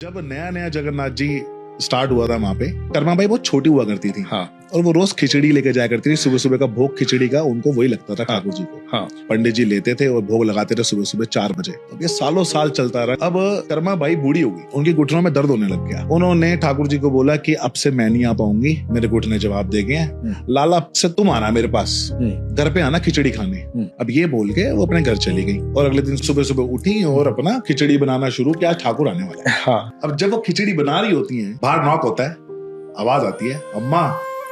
जब नया नया जगन्नाथ जी स्टार्ट हुआ था वहां पे, कर्मा बाई बहुत छोटी हुआ करती थी। हाँ। और वो रोज खिचड़ी लेके जाया करती थी। सुबह सुबह का भोग खिचड़ी का उनको वही लगता था ठाकुर जी को। हाँ। पंडित जी लेते थे और भोग लगाते थे सुबह सुबह 4 बजे। तो ये सालों साल चलता रहा। अब कर्मा बाई बूढ़ी हो गई, उनकी घुटनों में दर्द होने लग गया। उन्होंने ठाकुर जी को बोला कि अब से मैं नहीं आ पाऊंगी, मेरे घुटने जवाब दे गए, लाला से तुम आना मेरे पास, घर पे आना खिचड़ी खाने। अब ये बोल के वो अपने घर चली गई और अगले दिन सुबह सुबह उठी और अपना खिचड़ी बनाना शुरू किया। ठाकुर आने वाला है। हाँ। अब जब वो खिचड़ी बना रही होती है, बाहर नॉक होता है, आवाज आती है, अम्मा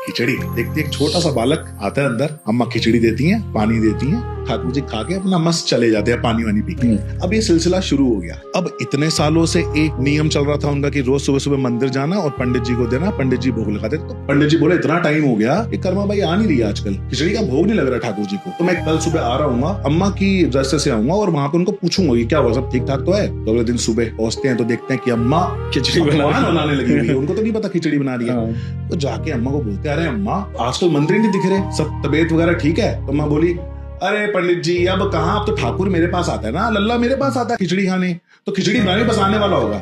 खिचड़ी। देखती है एक छोटा सा बालक आता है अंदर, अम्मा खिचड़ी देती हैं, पानी देती हैं, ठाकुर जी खा के अपना मस्त चले जाते हैं पानी वानी पी के। अब ये सिलसिला शुरू हो गया। अब इतने सालों से एक नियम चल रहा था उनका कि रोज सुबह सुबह मंदिर जाना और पंडित जी को देना, पंडित जी भोग लगाते। तो पंडित जी बोले इतना टाइम हो गया कि कर्मा बाई आ नहीं रही आजकल, खिचड़ी का भोग नहीं लग रहा ठाकुर जी को, तो मैं कल सुबह आ रहा हूँ, अम्मा की रास्ते से आऊंगा और वहां पे उनको पूछूंगा कि क्या हुआ, सब ठीक ठाक तो है। तो अगले दिन सुबह पहुंचते हैं तो देखते हैं कि अम्मा खिचड़ी बनाने लगी हुई है। उनको तो नहीं पता खिचड़ी बना रही है। तो जाके अम्मा को बोलते, अरे अम्मा आजकल मंदिर नहीं दिख रहे, सब तबीयत वगैरह ठीक है? तो अम्मा बोली, अरे पंडित जी अब कहाँ, अब तो ठाकुर मेरे पास आता है ना, लल्ला मेरे पास आता है खिचड़ी खाने, तो खिचड़ी बनाने बस आने वाला होगा।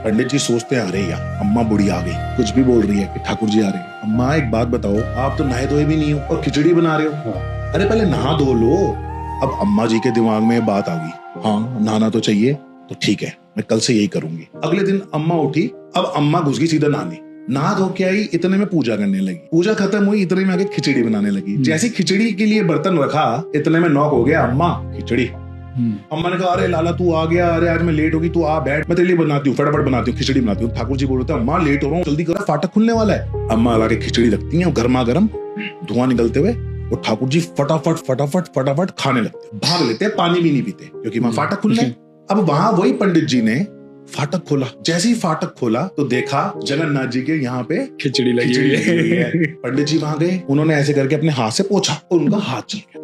पंडित जी सोचते हैं, अरे यार अम्मा बुढ़ी आ गई, कुछ भी बोल रही है कि ठाकुर जी आ रहे हैं। अम्मा एक बात बताओ, आप तो नहाए धोए भी नहीं हो और खिचड़ी बना रहे हो। अरे पहले नहा धो लो। अब अम्मा जी के दिमाग में बात आ गई, हाँ नहाना तो चाहिए, तो ठीक है मैं कल से यही करूंगी। अगले दिन अम्मा उठी, अब अम्मा घुस गई सीधा नहाने, नहा धो के आई, इतने में पूजा करने लगी। पूजा खत्म हुई, इतने में आगे खिचड़ी बनाने लगी। जैसे खिचड़ी के लिए बर्तन रखा, इतने में नॉक हो गया, अम्मा खिचड़ी। अम्मा ने कहा, अरे लाला तू आ गया, अरे आज मैं लेट होगी, तू आ बैठ, मैं तेरे लिए बनाती हूँ, फटाफट बनाती हूँ, खिचड़ी बनाती हूँ। ठाकुर जी बोलते हैं, अम्मा लेट हो रहा हूँ, जल्दी करो फाटक खुलने वाला है। अम्मा ला के खिचड़ी रखती है, गर्मा गर्म धुआं निकलते हुए, और ठाकुर जी फटाफट फटाफट फटाफट खाने लगते, भाग लेते हैं, पानी भी नहीं पीते क्योंकि वहां फाटक खुलने। अब वहां वही पंडित जी ने फाटक खोला। जैसे ही फाटक खोला तो देखा जगन्नाथ जी के यहाँ पे खिचड़ी लगी हुई है। पंडित जी वहां गए, उन्होंने ऐसे करके अपने हाथ से पोंछा और उनका हाथ जल गया।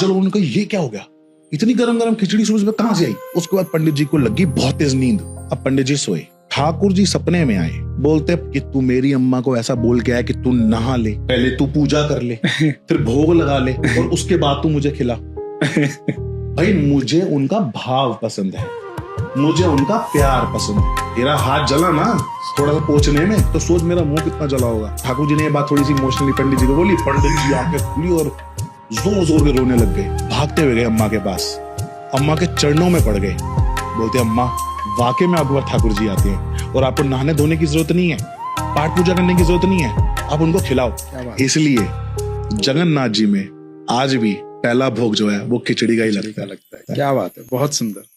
उन्होंने कहा ये क्या हो गया, इतनी गरम गरम खिचड़ी सुबह सुबह कहां से आई? उसके बाद पंडित जी को लगी बहुत तेज नींद। अब पंडित जी सोए, ठाकुर जी सपने में आए, बोलते कि तू मेरी अम्मा को ऐसा बोल के आया कि तू नहा ले, पहले तू पूजा कर ले, फिर भोग लगा ले और उसके बाद तू मुझे खिला। भाई मुझे उनका भाव पसंद है, मुझे उनका प्यार पसंद है। तेरा हाथ जला ना थोड़ा सा पोंछने में, तो सोच मेरा मुंह कितना जला होगा। ठाकुर जी ने ये बात थोड़ी सी इमोशनली पंडित जी को बोली। पंडित जी आंखें खुली और जोर जोर के रोने लग गए। भागते हुए गए अम्मा के पास, अम्मा के चरणों में पड़ गए, बोलते अम्मा वाकई में आपके पास ठाकुर जी आते हैं और आपको नहाने धोने की जरूरत नहीं है, पाठ पूजा करने की जरूरत नहीं है, आप उनको खिलाओ। इसलिए जगन्नाथ जी में आज भी पहला भोग जो है वो खिचड़ी का ही लगता है। क्या बात है, बहुत सुंदर।